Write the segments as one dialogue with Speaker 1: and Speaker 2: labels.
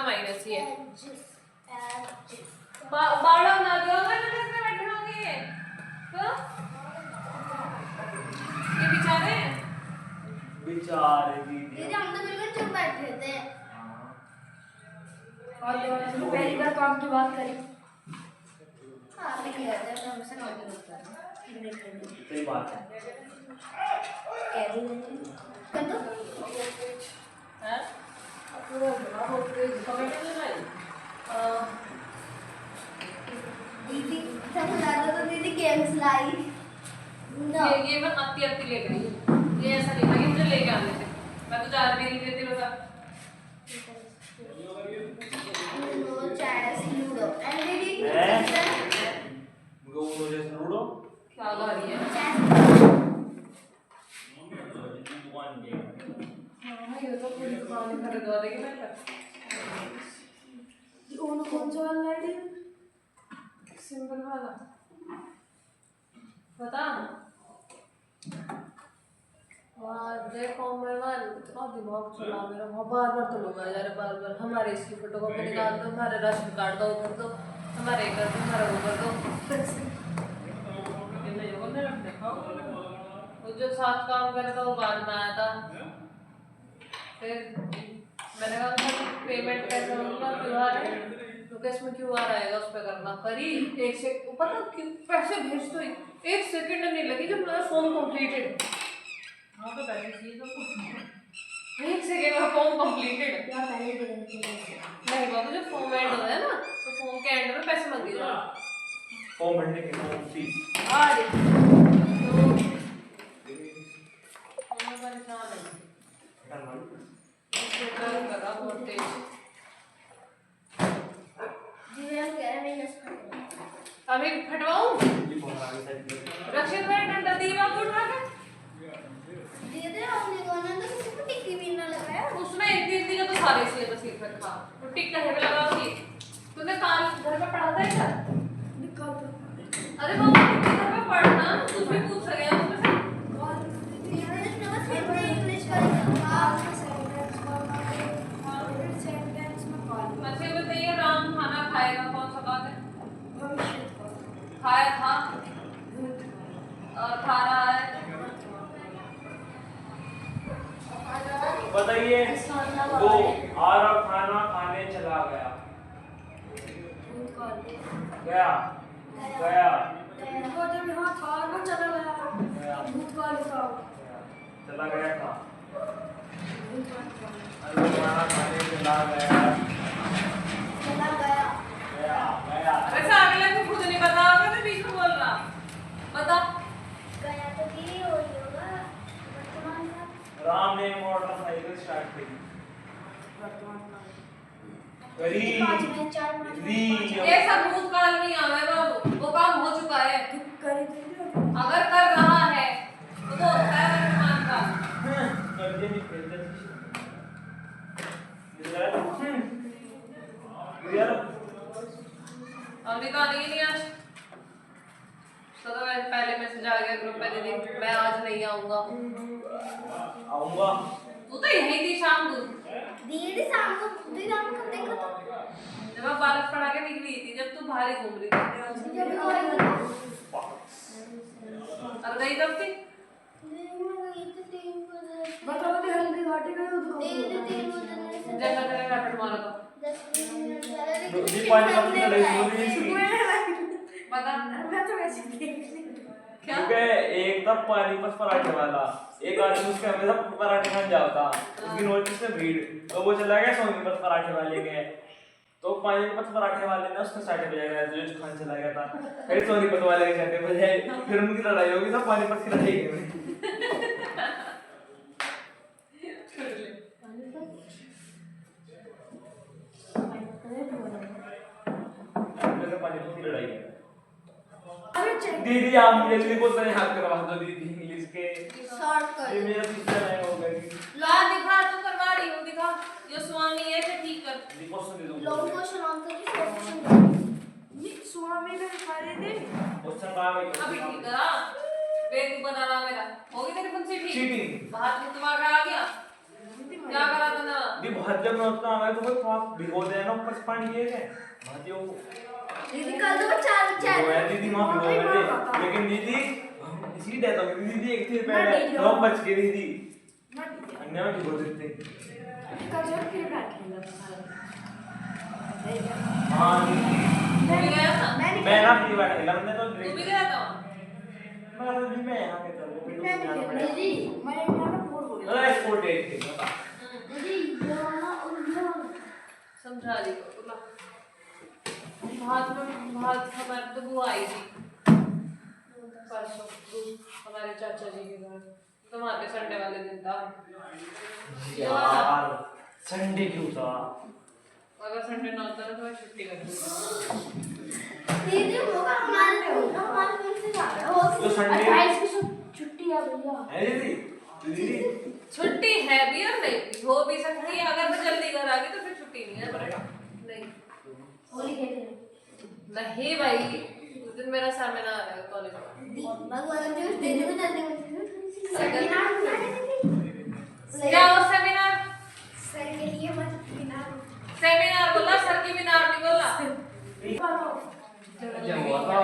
Speaker 1: Minus ही है। बाड़ा बना दिया होगा ना, कैसे बैठे होंगे तो ये बेचारे
Speaker 2: दीदी हम तो बिल्कुल चुप बैठे थे।
Speaker 3: और तो पहली बार काम की बात करें।
Speaker 2: हाँ नहीं करते हैं, हमेशा काम की बात करते हैं।
Speaker 4: सही बात है।
Speaker 2: कह दी कर दो
Speaker 1: हैं पूरा बना हो गए कमेंट नहीं लाई।
Speaker 2: दीदी सबसे ज्यादा तो दीदी गेम्स लाई।
Speaker 1: ये मैं आती आती ले गई, ये ऐसा नहीं था कि मुझे लेके आने थे, मैं तो जा भी नहीं देती बता।
Speaker 2: चेस लूडो एंड दीदी
Speaker 4: लूडो
Speaker 1: क्या गा रही है? हाँ ये तो पूरी दुकान खरीदवा देगी मैं
Speaker 3: उन्होंने कौन सा वाला लाई थी?
Speaker 1: सिंपल वाला बता। देखो मेरा इतना दिमाग चला मेरा, बार बार तो लोग आ जा रहे, बार बार हमारे इसकी फोटो कॉपी निकाल दो, हमारे राशन कार्ड का वो कर दो, हमारे कर दो, हमारा वो कर दो। वो जो साथ काम कर रहा था वो बाद में आया था, फिर मैंने कहा पेमेंट कैसे होगा, क्यूआर है तो इसमें क्यूआर आएगा उस पर करना। करी एक से पता क्यों पैसे भेज तो 1 सेकंड नहीं लगी जब मेरा फॉर्म कंप्लीटेड। हाँ तो पैसे चाहिए तो 1 सेकंड में फॉर्म कंप्लीटेड।
Speaker 3: क्या पहले दे रहे थे?
Speaker 1: नहीं बाबू जब फॉर्म एंड होता है ना तो फॉर्म के एंड में पैसे मांगे जाओ।
Speaker 4: फॉर्म भरने के फॉर्म फीस
Speaker 1: आ रही तो मैं परेशान है इससे डर कर रहा बहुत तेज।
Speaker 2: दीदी हम कह रहे हैं
Speaker 1: अभी फटवाऊं रक्षित भाई डंडा दी बाबू उठा के
Speaker 2: दीदी हमने दोनों तो किसी को टिक्की भी ना लगाया।
Speaker 1: उसने एक दीदी का तो सारे सिलेबस लिख रखा, तो टिक कहे पे लगाओगी तूने काल घर पे पढ़ा था क्या?
Speaker 3: निकाल दो।
Speaker 1: अरे बाबू घर पे पढ़ना कुछ भी पूछ सके हैं उसमें से।
Speaker 2: इसमें बस हिंदी इंग्लिश का लिखा
Speaker 1: अच्छा ये बताइए राम खाना खाएगा कौन सा बात है?
Speaker 3: भविष्य का।
Speaker 1: खाया था और खा रहा है।
Speaker 4: बताइए वो आ रहा खाना खाने चला गया गया गया
Speaker 3: भूतकाल में हाँ था ना चला गया। भूतकाल का
Speaker 4: चला गया था
Speaker 3: भूतकाल का।
Speaker 4: अरे खाना खाने चला गया
Speaker 2: चला गया
Speaker 4: गया गया
Speaker 1: वैसे अगले को खुद नहीं पता होगा तो बीच में बोल रहा बता।
Speaker 2: गया तो की होगा वर्तमान का।
Speaker 4: राम ने मोटरसाइकिल स्टार्ट करी
Speaker 3: वर्तमान काल।
Speaker 4: करी
Speaker 1: ये सब भूतकाल नहीं आवे बाबू, वो काम हो चुका है।
Speaker 3: करी थी
Speaker 1: अगर कर रहा है तो वो होता है वर्तमान काल।
Speaker 4: करते नहीं खेलते यार
Speaker 1: अभी तो आने ही नहीं आज तो मैं पहले मैसेज आ गया ग्रुप पे दीदी मैं आज नहीं आऊंगा।
Speaker 4: आऊंगा
Speaker 1: तू तो यही थी शाम को
Speaker 2: दीदी शाम को कब देखा था?
Speaker 1: जब मैं बारिश पढ़ा के निकली थी, जब तू बाहर ही घूम रही थी
Speaker 2: जब भी कोई था
Speaker 1: और गई कब थी?
Speaker 3: बताओ तो हल्दी घाटी गई उधर।
Speaker 1: जब मैं तेरे रैपिड मारा था
Speaker 2: 10 मिनट पहले
Speaker 4: जी पानी मत ले इसको
Speaker 1: बता
Speaker 3: मैं तो वैसे देख
Speaker 1: क्या
Speaker 4: क्योंकि एक था पानीपत पराठे वाला, एक आदमी उसके हमेशा पराठे खाने जाता, उसकी नोटिस से भीड़, तो वो चला गया सोनीपत पराठे वाले के, तो पानीपत पराठे वाले ने उसके साइड पे जाया जो खाने चला गया था, फिर सोनीपत वाले के साइड पे जाए, फिर उनकी लड़ाई होगी, सब पानीपत की लड़ाई है। पानीपत की लड़ाई है। दीदी आप मुझे इंग्लिश को तरह याद करवा दो दीदी इंग्लिश के
Speaker 2: शॉर्ट
Speaker 4: ये
Speaker 2: कर
Speaker 4: मेरा पिक्चर है हो गई
Speaker 1: ला दिखा तू करवा रही हूं दिखा जो स्वामी है से ठीक कर
Speaker 4: क्वेश्चन दे दो
Speaker 2: लॉन्ग क्वेश्चन आंसर की शॉर्ट क्वेश्चन।
Speaker 3: ये स्वामी ने दिखाई थे।
Speaker 4: क्वेश्चन का है
Speaker 1: अभी ठीक करा बेवकूफ बना रहा मेरा होगी तेरी फुंसी ठीक
Speaker 4: चीटिंग
Speaker 1: बाहर से दिमाग आ गया क्या करा था ना
Speaker 4: दी भात जब मैं उतना आ गया तो मैं थोड़ा भिगो देना ऊपर से पानी दिए थे भातियों को
Speaker 2: दीदी कल तो चार
Speaker 4: वो है दीदी मां भिगो देते लेकिन दीदी इसी डेथ हो गई दीदी एक थी पहले तो बच गई दीदी अन्य में भिगो देते हां
Speaker 1: तू भी गया था
Speaker 4: मैं ना फ्री फायर खेला मैंने तो
Speaker 1: तू भी गया था
Speaker 4: मैं यहां के चलो
Speaker 2: दीदी
Speaker 3: मैं यहाँ बोर हो गया
Speaker 4: अरे स्पोर्ट डेट खेलना
Speaker 2: दीदी ये वाला और ये वाला
Speaker 1: समझा दी बोला भात हमारे तो बुआ आई थी परसों हमारे चाचा जी के घर तो वहाँ पे संडे वाले दिन था
Speaker 4: यार संडे क्यों था
Speaker 1: अगर संडे ना होता ना तो मैं छुट्टी कर दूँगी
Speaker 2: दीदी वो हमारे कौन से जा रहा है
Speaker 4: तो संडे
Speaker 3: 28 की छुट्टी है भैया
Speaker 4: है दीदी
Speaker 1: छुट्टी है भी और नहीं भी हो भी सकती है अगर मैं जल्दी घर आ गई तो फिर छुट्टी नहीं है नहीं
Speaker 2: होली खेलने
Speaker 1: नहीं भाई उस दिन मेरा सेमिनार है कॉलेज में
Speaker 2: भगवान जो दीदी को जल्दी
Speaker 1: क्या हो सेमिनार
Speaker 2: सर के लिए मत बिना
Speaker 1: सेमिनार बोला सर की मीनार नहीं बोला
Speaker 4: क्या हुआ था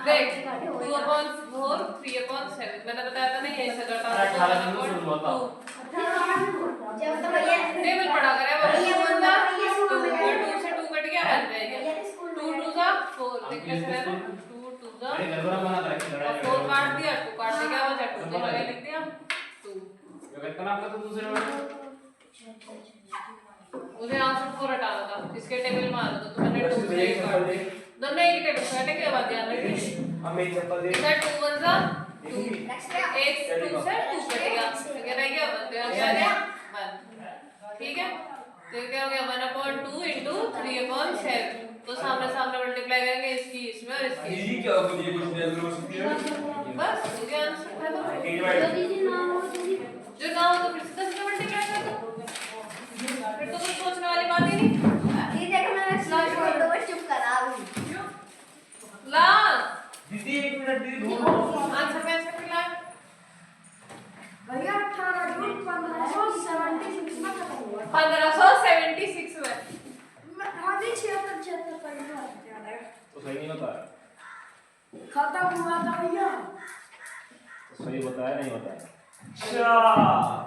Speaker 1: देख 2/4 3/7 मैंने बताया था ना ये ऐसे करता
Speaker 4: अरे 18 दिन में शुरू हुआ था।
Speaker 2: जब तो भैया
Speaker 1: टेबल पढ़ा करे वो
Speaker 2: भैया,
Speaker 1: 2
Speaker 2: भैया,
Speaker 1: 2 से 2 कट गया बन जाएगा 2 2 जा 4 देख कैसे है 2 2 जा
Speaker 4: अरे घर बना बना था
Speaker 1: 4 काट दिया 2 काट के क्या बचा 2 के लगे लिख दिया 2
Speaker 4: जो कहता ना आपका तो दूसरे वाले
Speaker 1: मुझे यहाँ से 4 हटाना था इसके टेबल में आना था तो मैंने 2
Speaker 4: बस
Speaker 1: से
Speaker 4: एक चप्पल दे
Speaker 1: दोनों एक टेबल पे हटे के बाद ध्यान रखिए
Speaker 4: अब मेरी चप्पल दे
Speaker 1: इधर 2 1 जा 2
Speaker 2: एक्स्ट्रा
Speaker 1: एक 2 से 2 कटेगा तो क्या रह गया 1 तो यहाँ क्या गया 1 ठीक है तो क्या हो गया 1/2 into 3/7 तो सामने सामने मल्टीप्लाई करेंगे इसकी इसमें और इसकी
Speaker 4: दीदी क्या मुझे कुछ दे दो सकती
Speaker 1: बस हो गया आंसर है तो
Speaker 4: है भाई
Speaker 2: दीदी नाम हो दीदी
Speaker 1: जो ना हो तो फिर से 10 से मल्टीप्लाई कर दो फिर तो कुछ सोचने वाली बात ही नहीं
Speaker 2: दीदी देखो मैंने स्लाइड छोड़ दो चुप करा अभी
Speaker 1: ला
Speaker 4: दीदी 1 मिनट दीदी ढूंढो
Speaker 1: आंसर कैसे मिला
Speaker 3: भैया 18 जून 1576 में खत्म हुआ
Speaker 1: 1576 में
Speaker 3: हाँ जी 76 पर याद है
Speaker 4: तो सही नहीं होता है
Speaker 3: खत्म हुआ था भैया
Speaker 4: तो सही बताया नहीं बताया अच्छा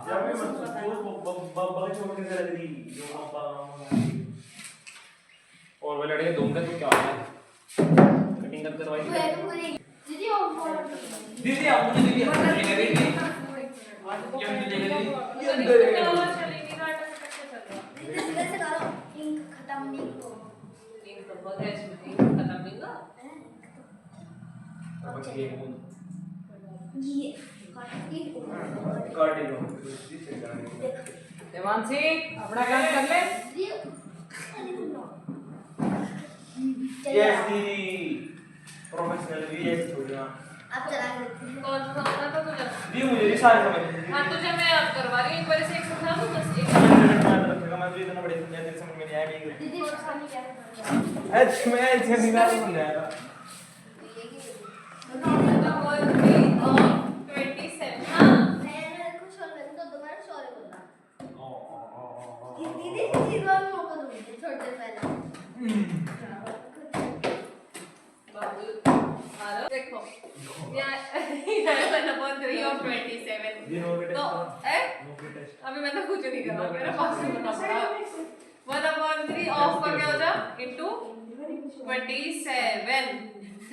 Speaker 4: जब भी मतलब बगल छोड़ के लग रही जो और वो लड़के धूम का तो क्या है कटिंग कर करवाई
Speaker 2: दीदी और
Speaker 4: दीदी आप मुझे दीदी हंसने लगे दीदी ये मुझे देगा दीदी ये अंदर है
Speaker 1: चलेगी नाटक कैसे चल रहा
Speaker 2: दीदी सीधे से करो इंक खत्म नहीं हो
Speaker 1: एक तो बहुत है इसमें एक खत्म नहीं हुआ
Speaker 4: अब ये
Speaker 2: ये काटी
Speaker 4: काटे लो इसी से जाने
Speaker 1: देवांशी अपना काम कर ले
Speaker 4: यस दीदी प्रोफेशनल भी यस छोड़ना
Speaker 2: आप चला के
Speaker 1: कौन सा समझना था तुझे
Speaker 4: दी मुझे ये सारे समझ
Speaker 1: हाँ तुझे मैं याद करवा रही हूँ एक बार से एक समझा दूँ बस एक
Speaker 4: मैं तो इतना बड़े समझा तेरे समझ में नहीं आया नहीं
Speaker 2: दीदी और सामने क्या
Speaker 4: अच्छा मैं ऐसे नहीं ना समझाया था
Speaker 2: दीदी चीज वाला मौका दूंगी छोटे पहले
Speaker 1: देखो यहाँ 1/3 of 27
Speaker 4: ये नो
Speaker 1: तो अभी मैंने कुछ नहीं करा मेरे पास ही बना पड़ा 1/3 ऑफ का क्या हो जा into 27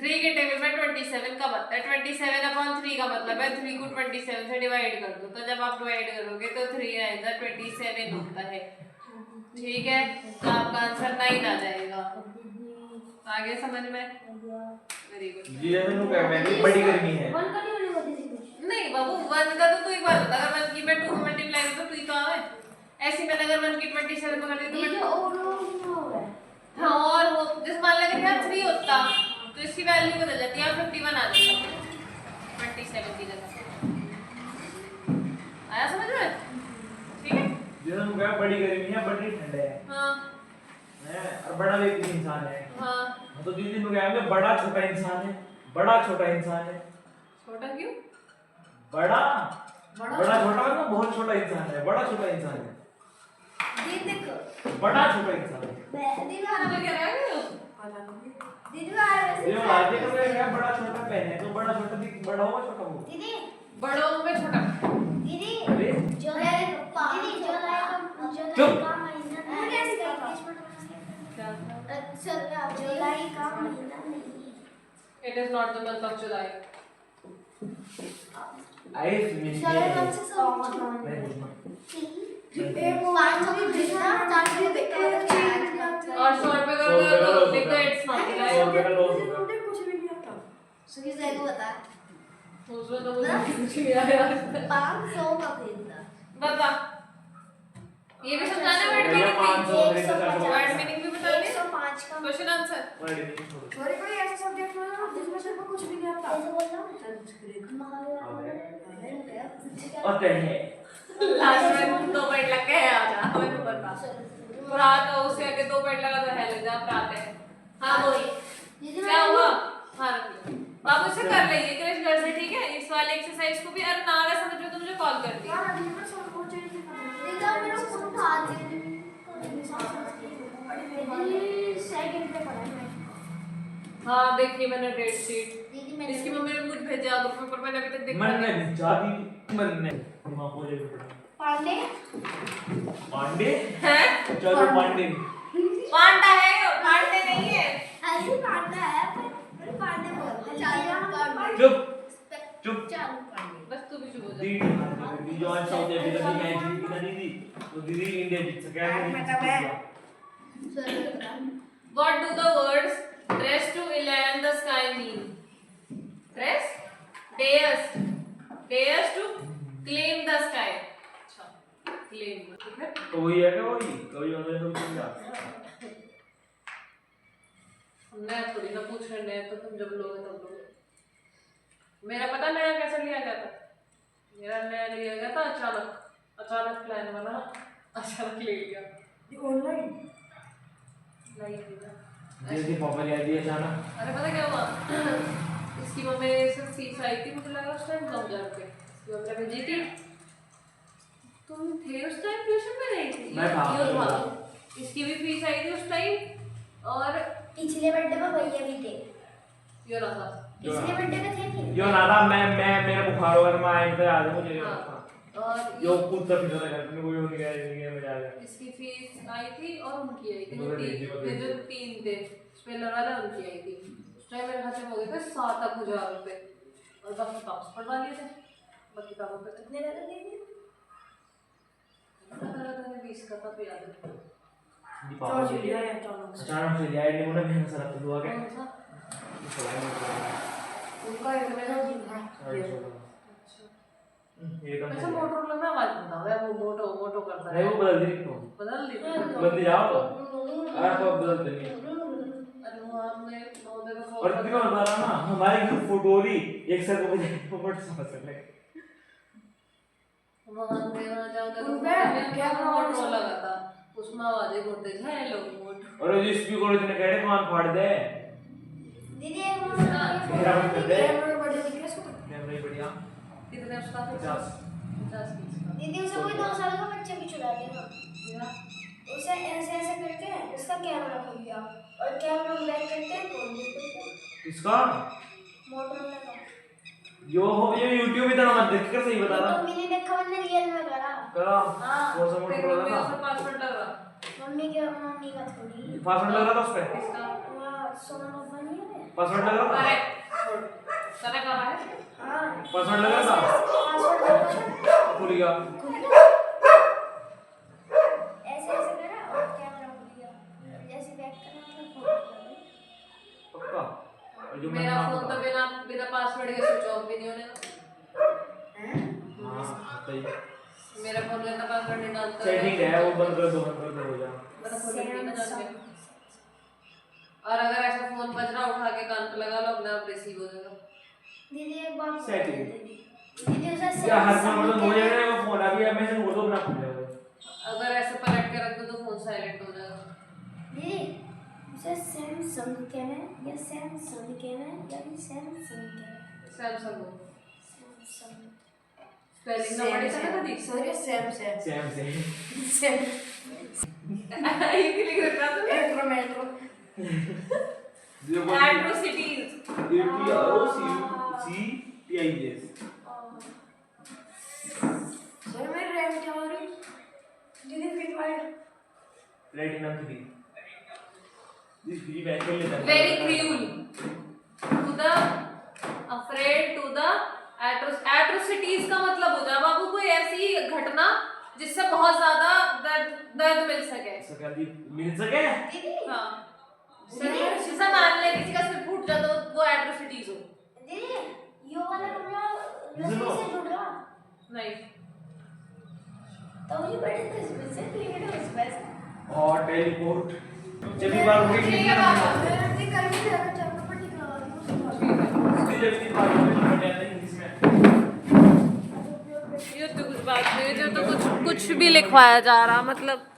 Speaker 1: 3 के टेबल में 27 का बनता है 27/3 का मतलब है 3 को 27 से डिवाइड कर दो तो जब आप डिवाइड करोगे तो 3 आएगा 27 होता है ठीक है तो आपका आंसर 9 आ जाएगा आगे समझ में वेरी गुड
Speaker 4: जी जैसे कह मैंने बड़ी गर्मी है
Speaker 2: वन का नहीं होती थी
Speaker 1: नहीं बाबू 1 का तो तू एक बार बता अगर 1 की मैं 2 मल्टीप्लाई करूं तो 2 कहां है ऐसे मैंने अगर 1 की 27 पकड़ ली तो
Speaker 2: ये
Speaker 1: मैं
Speaker 2: जो और हो गया
Speaker 1: हाँ और वो जिस मान लगे यार 3 होता तो इसकी वैल्यू बदल जाती है 51 आ जाता 27 की जगह आया समझ में ठीक है
Speaker 4: जैसे कह बड़ी गर्मी है बड़ी ठंड है
Speaker 1: हाँ
Speaker 4: और बड़ा भी एक इंसान है
Speaker 1: हाँ
Speaker 4: तो दीदी ने कहा बड़ा छोटा इंसान है बड़ा छोटा इंसान है
Speaker 1: छोटा क्यों
Speaker 4: बड़ा बड़ा छोटा मतलब बहुत छोटा इंसान है, बड़ा छोटा इंसान है,
Speaker 2: दीदी देखो
Speaker 4: बड़ा छोटा इंसान है।
Speaker 2: दीदी
Speaker 1: खाना में क्या रह गए हो?
Speaker 2: दीदी आ रहे
Speaker 4: ये आगे का मैं क्या बड़ा छोटा पहने तो बड़ा छोटा दिख, बड़ा होगा छोटा होगा।
Speaker 2: दीदी
Speaker 1: बड़ों में छोटा।
Speaker 2: दीदी
Speaker 4: अरे
Speaker 2: जुलाई दीदी जुलाई
Speaker 4: चुप।
Speaker 2: का महीना
Speaker 1: क्या था?
Speaker 2: अच्छा जुलाई का महीना नहीं
Speaker 1: It is not the month of July.
Speaker 4: I finish
Speaker 2: July कब से सब एक पांच को भी भेजना चार को भी भेजना
Speaker 1: और 100 रुपए का
Speaker 4: 100 रुपए का
Speaker 1: तो
Speaker 4: loss
Speaker 1: लिख दो
Speaker 4: होगा।
Speaker 1: it's not
Speaker 4: 100
Speaker 1: July.
Speaker 4: रुपए का लॉस होगा।
Speaker 3: मुझे कुछ भी नहीं आता।
Speaker 2: सुखी से को बता
Speaker 1: उसमें तो मुझे कुछ नहीं आया।
Speaker 2: 500 का खरीदना
Speaker 1: बता। ये भी समझाना वर्ड
Speaker 4: भैया
Speaker 1: मीनिंग
Speaker 4: 500 खरीदा था
Speaker 1: वर्ड मीनिंग भी बता दे।
Speaker 2: 105 का
Speaker 1: क्वेश्चन आंसर।
Speaker 3: सॉरी कोई ऐसा सब्जेक्ट हो ना जिसमें सिर्फ कुछ भी नहीं आता।
Speaker 2: कैसे बोल रहा हूँ
Speaker 4: और है
Speaker 1: लास्ट में 2 पॉइंट लग गए आ जा हमें तो बता। रात का उससे आगे 2 पॉइंट लगा तो है लग जा रात है। हां बोल क्या हुआ? हां रख लो। आप उसे कर लीजिए क्रैश घर से ठीक है। इस वाले एक्सरसाइज को भी अरे ना अगर समझ में तो मुझे कॉल कर दिया।
Speaker 3: यार अभी मैं सब वो चीज नहीं पता।
Speaker 2: दीदा मेरा फोन उठा दे सेकंड पे पड़ा है
Speaker 1: हाँ देखिए मैंने डेट शीट
Speaker 2: दीदी मैंने
Speaker 1: इसकी मम्मी ने मुझे भेजा ग्रुप में पर मैंने अभी तक देखा
Speaker 4: मन
Speaker 1: नहीं।
Speaker 4: ने चाबी मन ने दिमाग हो जाएगा।
Speaker 2: पांडे
Speaker 4: पांडे
Speaker 1: हैं?
Speaker 4: चलो पांडे
Speaker 1: पांडा है ये, पांडे नहीं है।
Speaker 2: ऐसे पांडा है पर पांडे बोलते चालू पांडे
Speaker 4: चुप चुप
Speaker 2: चालू पांडे
Speaker 1: बस तू भी चुप हो जा।
Speaker 4: दीदी जॉइन साउथ अफ्रीका की मैच जीती ना दीदी तो दीदी इंडिया जीत सके
Speaker 1: What do the words dress to elan the sky mean? Dress? Dares to claim the sky. अच्छा, claim ठीक है?
Speaker 4: तो वही है क्या वही कभी मतलब तुम समझा
Speaker 1: हमने थोड़ी ना पूछ रहे हैं तो तुम जब लोगे तब लोगे। मेरा पता नया कैसे लिया गया था? मेरा नया लिया गया था अचानक प्लान बना अचानक ले लिया।
Speaker 3: ये ऑनलाइन
Speaker 1: नहीं लिया।
Speaker 4: जैसे पापा ले दिया अचानक
Speaker 1: अरे पता क्या हुआ इसकी मम्मी से फीस आई थी मुझे लगा उस टाइम 9,000 रुपये इसकी मम्मी ने भेजी थी। तुम थे उस टाइम ट्यूशन में नहीं थी
Speaker 4: मैं था।
Speaker 1: यो था। इसकी भी फीस आई थी उस टाइम और
Speaker 2: पिछले बर्थडे में भैया भी थे
Speaker 1: यो ना था।
Speaker 2: पिछले बर्थडे में थे नहीं
Speaker 4: यो नादा मैं मेरा बुखार होगा मैं आए थे आज मुझे
Speaker 1: हाँ। और
Speaker 4: यो खुद तक फिर घर में कोई नहीं गया मजा आ गया
Speaker 1: इसकी फीस आई थी और उनकी आई थी
Speaker 4: मगर भेजी, मगर
Speaker 1: जो 3 थे स्पेलर वाला उनकी आई थी। उस टाइम मेरे खर्चे हो गए थे 7,000 रुपये और बाकी वापस पढ़वा लिए थे। बाकी किताबों पे थे
Speaker 2: कितने का दे दिए
Speaker 1: 20 का था तो याद है।
Speaker 3: चलो चलिए यार चलो
Speaker 4: अचानक से लिया नहीं मुझे मैंने सर पे दुआ के
Speaker 1: कौन सा?
Speaker 3: उनका एक मेरा दिन है
Speaker 1: अच्छा
Speaker 4: ये तो
Speaker 1: वैसे मोटर में आवाज बता है वो मोटो करता
Speaker 4: नहीं
Speaker 1: है।
Speaker 4: वो बदल दी तो
Speaker 1: बदल दी
Speaker 4: बदल जाओ आप बदल देंगे
Speaker 1: अरे वो हमने नवोदय का
Speaker 4: और
Speaker 1: फॉर्म
Speaker 4: तुम्हें बता रहा ना हमारे घर फोटोरी एक सर को बजाय पोपट समझ सकते
Speaker 1: वहां देना चाहता तो
Speaker 3: उनका कैमरा
Speaker 1: मोटो लगा था उसमें आवाजें बोलते थे हेलो मोटो।
Speaker 4: और जो स्पीकर इतने कहे कौन फाड़ दे
Speaker 2: दीदी एक मिनट
Speaker 4: मेरा बंद कर दे
Speaker 3: कैमरा बर्थडे दिखे इसको
Speaker 4: कैमरा ही बढ़िया
Speaker 1: कितने उसका
Speaker 4: 50
Speaker 1: 50
Speaker 2: दीदी उसे कोई 2 साल का बच्चा भी चुरा लेगा
Speaker 1: या
Speaker 2: उसे ऐसे ऐसे करके उसका कैमरा खुल गया और कैमरा बैक करके फोन भी खुल गया
Speaker 4: किसका
Speaker 2: मोटरोला का
Speaker 4: यो हो ये YouTube इतना मत देख कर सही बता रहा
Speaker 2: मम्मी ने देखा मैंने रियल में करा
Speaker 4: करा
Speaker 1: हां
Speaker 4: कौन सा मोटर लगा था
Speaker 1: उसका पासवर्ड लग रहा
Speaker 2: मम्मी का थोड़ी
Speaker 4: पासवर्ड लग रहा था उस पे
Speaker 1: इसका
Speaker 2: वहाँ सोना पापा नहीं है
Speaker 4: पासवर्ड लग रहा
Speaker 1: अरे
Speaker 4: था
Speaker 1: छोड़ तने कहा है
Speaker 2: हाँ
Speaker 4: पासवर्ड लग रहा था
Speaker 2: पासवर्ड लगा
Speaker 4: खुल गया
Speaker 2: ऐसे ऐसे करा और कैमरा खुल गया जैसे बैक करा तो फोन
Speaker 4: पक्का और जो
Speaker 1: मेरा
Speaker 4: मैंने
Speaker 1: फोन तो बिना बिना पासवर्ड के स्विच ऑफ भी नहीं होने
Speaker 4: हां सही
Speaker 1: मेरा फोन का पासवर्ड नहीं डालता
Speaker 4: सेटिंग है वो बंद कर दो हो जाए
Speaker 1: मेरा फोन नहीं ना जान के और अगर ऐसा फोन बज रहा उठा के कान पे लगा लो अपने आप रिसीव हो जाएगा।
Speaker 2: दीदी एक बात
Speaker 4: Setting.
Speaker 2: दीदी उसे
Speaker 4: क्या हर फोन मतलब हो जाएगा वो फोन अभी अब मैंने बोल दो अपना फोन ले
Speaker 1: अगर ऐसे पलट के रख दो तो फोन साइलेंट हो जाएगा।
Speaker 2: दीदी उसे सैमसंग कहना है या सैमसंग कहना है या फिर सैमसंग कहना है
Speaker 1: सैमसंग हो
Speaker 2: सैमसंग
Speaker 1: स्पेलिंग ना पढ़े था ना कभी
Speaker 3: सॉरी सेम
Speaker 4: सेम
Speaker 3: सेम
Speaker 1: ये भी लिख रखा था
Speaker 3: metro metro
Speaker 1: atrocities
Speaker 4: ATROCTIES
Speaker 3: sir मेरी रैंक क्या हो रही दीदी free fire
Speaker 4: Platinum 3 this free fire खेल लेता है
Speaker 1: very cruel to the afraid to the atrocities का मतलब होता है बाबू कोई ऐसी घटना जिससे बहुत ज्यादा दर्द मिल सके
Speaker 4: ऐसा कर दी मिल सके
Speaker 2: दीदी
Speaker 1: हाँ जैसा मान ले किसी का सिर फूट जाता हो वो एट्रोसिटीज हो
Speaker 2: दीदी ये वाला कमरा रस्सी
Speaker 4: सुनो।
Speaker 2: से जुड़ रहा
Speaker 1: नहीं
Speaker 2: तो मुझे बैठे थे इसमें से क्लियर है उस पर
Speaker 4: और टेलीपोर्ट चली बार हो
Speaker 1: ठीक
Speaker 4: गई
Speaker 1: है बाबा
Speaker 3: मेरा दी कर भी लगा चैप्टर पर टिक लगा दी
Speaker 4: जल्दी बात हो गई बढ़िया नहीं इंग्लिश में
Speaker 1: ये तो कुछ बात नहीं ये तो कुछ भी लिखवाया जा रहा मतलब